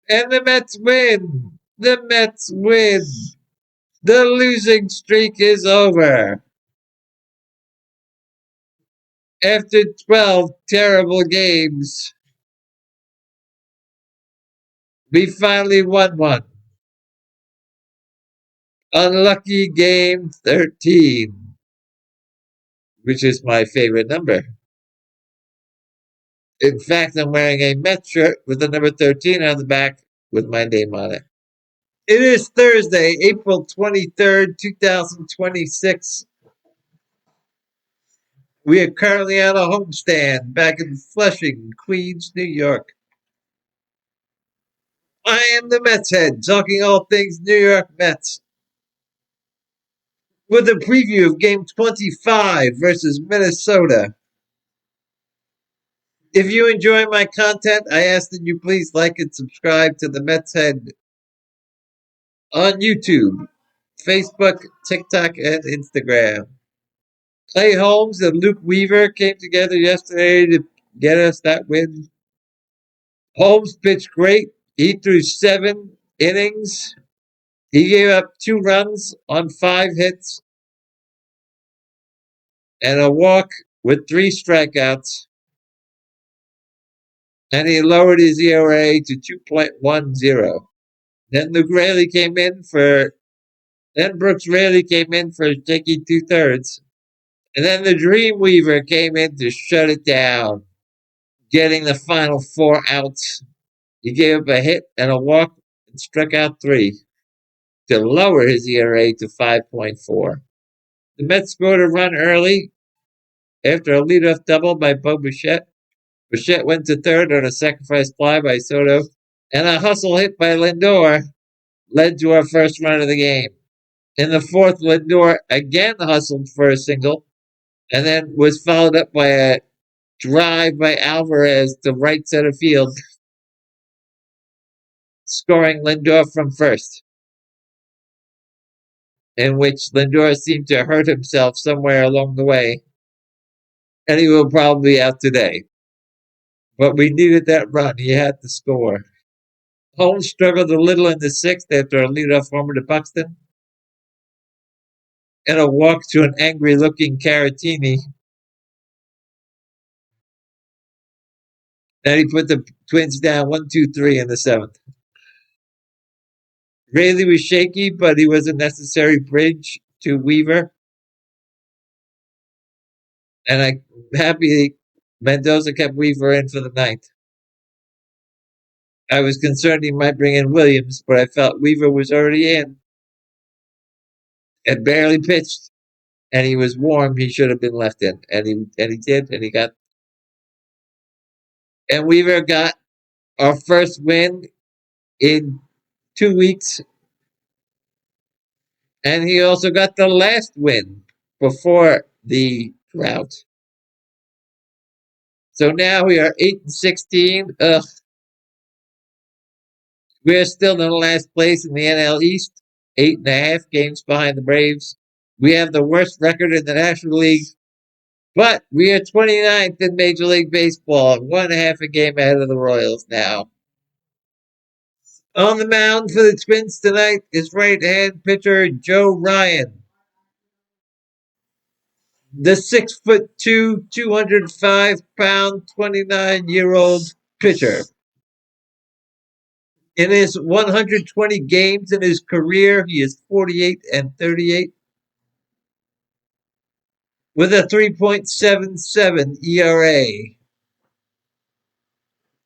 And the Mets win. The Mets win. The losing streak is over. After 12 terrible games, we finally won one. Unlucky game 13, which is my favorite number. In fact, I'm wearing a Mets shirt with the number 13 on the back with my name on it. It is Thursday, April 23rd, 2026. We are currently on a homestand back in Flushing, Queens, New York. I am the Mets head, talking all things New York Mets, with a preview of Game 25 versus Minnesota. If you enjoy my content, I ask that you please like and subscribe to the Mets head on YouTube, Facebook, TikTok, and Instagram. Clay Holmes and Luke Weaver came together yesterday to get us that win. Holmes pitched great. He threw 7 innings. He gave up 2 runs on 5 hits and a walk with 3 strikeouts. And he lowered his ERA to 2.10. Then Luke Raley came in for. Then Brooks Raley came in for taking 2/3. And then the Dreamweaver came in to shut it down, getting the final 4 outs. He gave up a hit and a walk and struck out 3 to lower his ERA to 5.4. The Mets scored a run early after a leadoff double by Bo Bichette. Bichette went to third on a sacrifice fly by Soto, and a hustle hit by Lindor led to our first run of the game. In the fourth, Lindor again hustled for a single, and then was followed up by a drive by Alvarez to right center field, scoring Lindor from first, in which Lindor seemed to hurt himself somewhere along the way, and he will probably be out today. But we needed that run. He had to score. Holmes struggled a little in the sixth after a leadoff homer to Buxton and a walk to an angry-looking Caratini. And he put the Twins down 1-2-3 in the seventh. Raley was shaky, but he was a necessary bridge to Weaver. And I'm happy Mendoza kept Weaver in for the ninth. I was concerned he might bring in Williams, but I felt Weaver was already in and barely pitched, and he was warm. He should have been left in, and he did, and he got. And Weaver got our first win in 2 weeks, and he also got the last win before the drought. So now we are 8-16. We are still in last place in the NL East, 8.5 games behind the Braves. We have the worst record in the National League, but we are 29th in Major League Baseball, 1.5 a game ahead of the Royals now. On the mound for the Twins tonight is right-hand pitcher Joe Ryan. The 6'2", 205-pound, 29-year-old pitcher. In his 120 games in his career, he is 48-38 with a 3.77 ERA.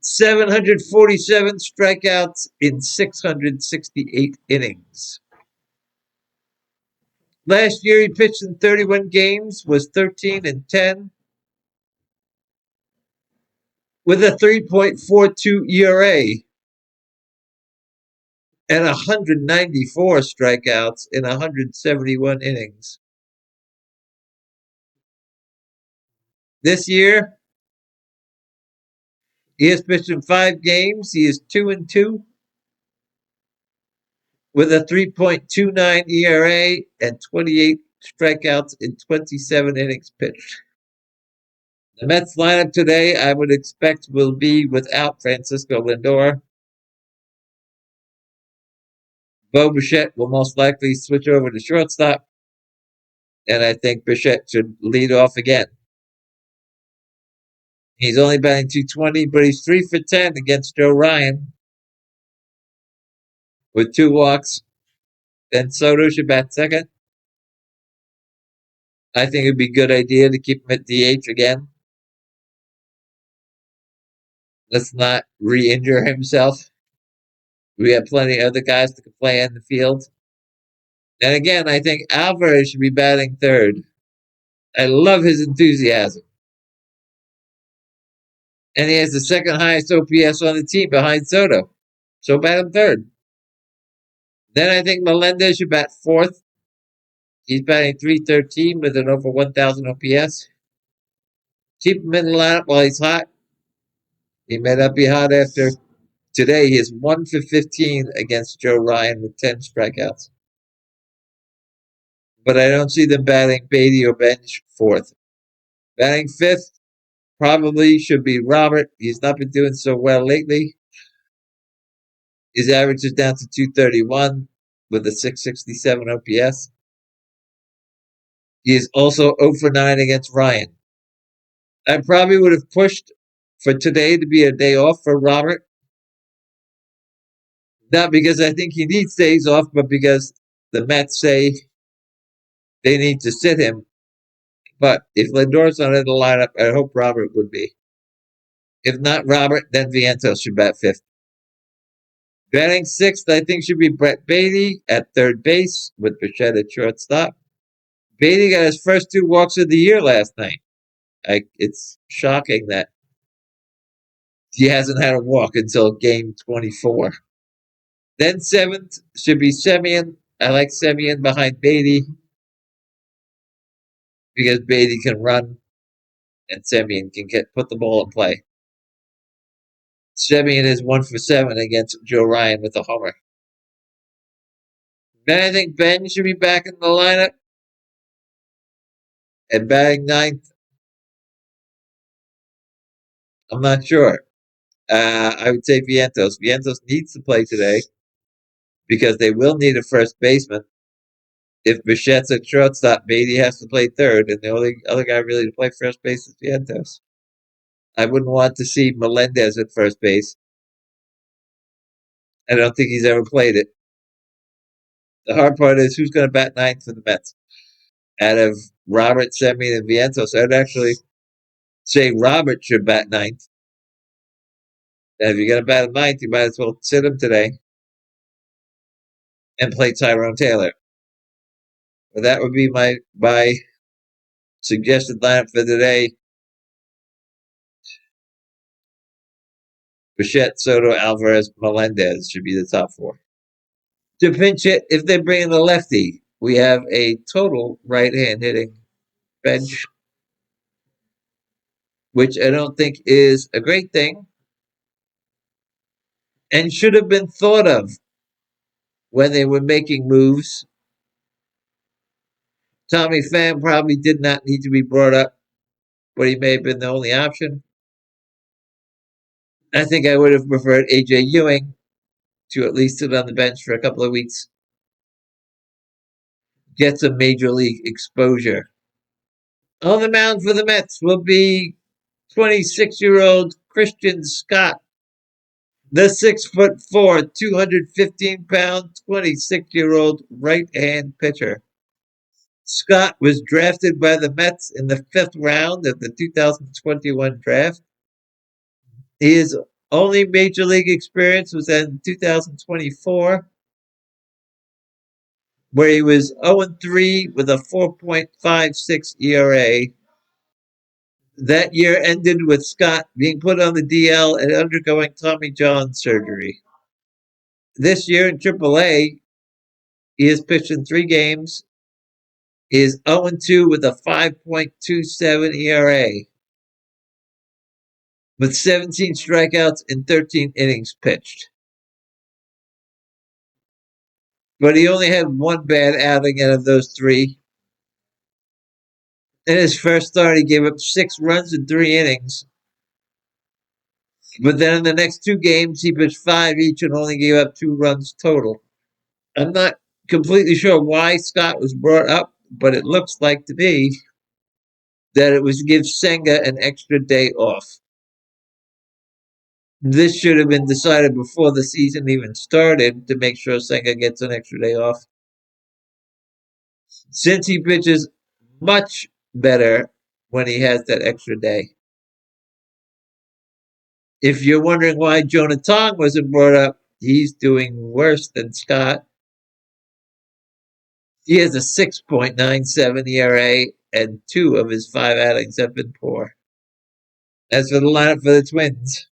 747 strikeouts in 668 innings. Last year he pitched in 31 games, was 13-10 with a 3.42 ERA and 194 strikeouts in 171 innings. This year, he has pitched in 5 games. He is 2-2 with a 3.29 ERA and 28 strikeouts in 27 innings pitched. The Mets lineup today, I would expect, will be without Francisco Lindor. Bo Bichette will most likely switch over to shortstop, and I think Bichette should lead off again. He's only batting 220, but he's 3 for 10 against Joe Ryan with 2 walks. Then Soto should bat second. I think it'd be a good idea to keep him at DH again. Let's not re-injure himself. We have plenty of other guys that can play in the field. And again, I think Alvarez should be batting third. I love his enthusiasm. And he has the second highest OPS on the team behind Soto. So bat him third. Then I think Melendez should bat fourth. He's batting 313 with an over 1,000 OPS. Keep him in the lineup while he's hot. He may not be hot after today. He is 1 for 15 against Joe Ryan with 10 strikeouts. But I don't see them batting Beatty or Bench fourth. Batting fifth probably should be Robert. He's not been doing so well lately. His average is down to 231 with a 667 OPS. He is also 0 for 9 against Ryan. I probably would have pushed for today to be a day off for Robert. Not because I think he needs days off, but because the Mets say they need to sit him. But if Lindor's not in the lineup, I hope Robert would be. If not Robert, then Vientos should bat fifth. Batting sixth, I think, should be Brett Beatty at third base with Bichette at shortstop. Beatty got his first 2 walks of the year last night. It's shocking that he hasn't had a walk until game 24. Then seventh should be Semien. I like Semien behind Beatty because Beatty can run and Semien can put the ball in play. Semien is 1 for 7 against Joe Ryan with a homer. Then I think Ben should be back in the lineup. And batting ninth, I'm not sure. I would say Vientos. Vientos needs to play today because they will need a first baseman. If Bichette's at shortstop, Beatty has to play third, and the only other guy really to play first base is Vientos. I wouldn't want to see Melendez at first base. I don't think he's ever played it. The hard part is who's going to bat ninth for the Mets. Out of Robert, Semien, and Vientos, I'd actually say Robert should bat ninth. And if you're going to bat him ninth, you might as well sit him today and play Tyrone Taylor. But that would be my suggested lineup for today. Bichette, Soto, Alvarez, Melendez should be the top 4. To pinch hit, if they bring in a lefty, we have a total right-hand hitting bench, which I don't think is a great thing and should have been thought of when they were making moves. Tommy Pham probably did not need to be brought up, but he may have been the only option. I think I would have preferred A.J. Ewing to at least sit on the bench for a couple of weeks, get some major league exposure. On the mound for the Mets will be 26-year-old Christian Scott, the 6'4", 215-pound, 26-year-old right-hand pitcher. Scott was drafted by the Mets in the 5th round of the 2021 draft. His only major league experience was in 2024, where he was 0-3 with a 4.56 ERA. That year ended with Scott being put on the DL and undergoing Tommy John surgery. This year in AAA, he has pitched in 3 games. He is 0-2 with a 5.27 ERA, with 17 strikeouts in 13 innings pitched. But he only had 1 bad outing out of those 3. In his first start, he gave up 6 runs in 3 innings. But then in the next 2 games, he pitched 5 each and only gave up 2 runs total. I'm not completely sure why Scott was brought up, but it looks like to me that it was to give Senga an extra day off. This should have been decided before the season even started to make sure Senga gets an extra day off. Since he pitches much better when he has that extra day. If you're wondering why Jonah Tong wasn't brought up, he's doing worse than Scott. He has a 6.97 ERA, and two of his five outings have been poor. As for the lineup for the Twins,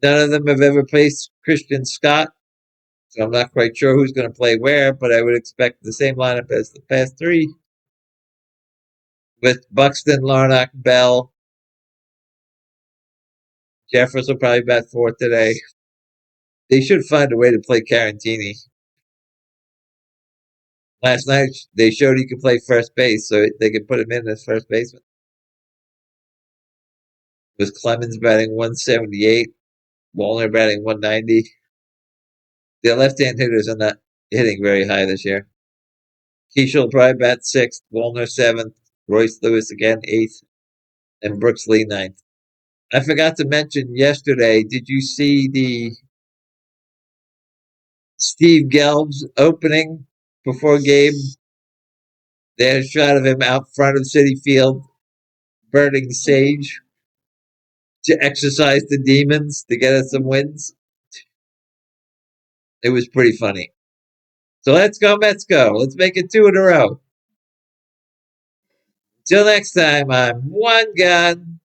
none of them have ever faced Christian Scott, so I'm not quite sure who's going to play where, but I would expect the same lineup as the past three, with Buxton, Larnach, Bell. Jeffers will probably bat fourth today. They should find a way to play Carantini. Last night they showed he could play first base, so they could put him in as first baseman. With Clemens batting 178, Wallner batting 190. The left-hand hitters are not hitting very high this year. Keishel probably bat sixth, Wallner seventh, Royce Lewis again eighth, and Brooks Lee ninth. I forgot to mention yesterday. Did you see the Steve Gelb's opening before game? They had a shot of him out front of Citi Field burning sage to exercise the demons to get us some wins. It was pretty funny. So let's go, Mets go. Let's make it two in a row. Till next time, I'm One Gun.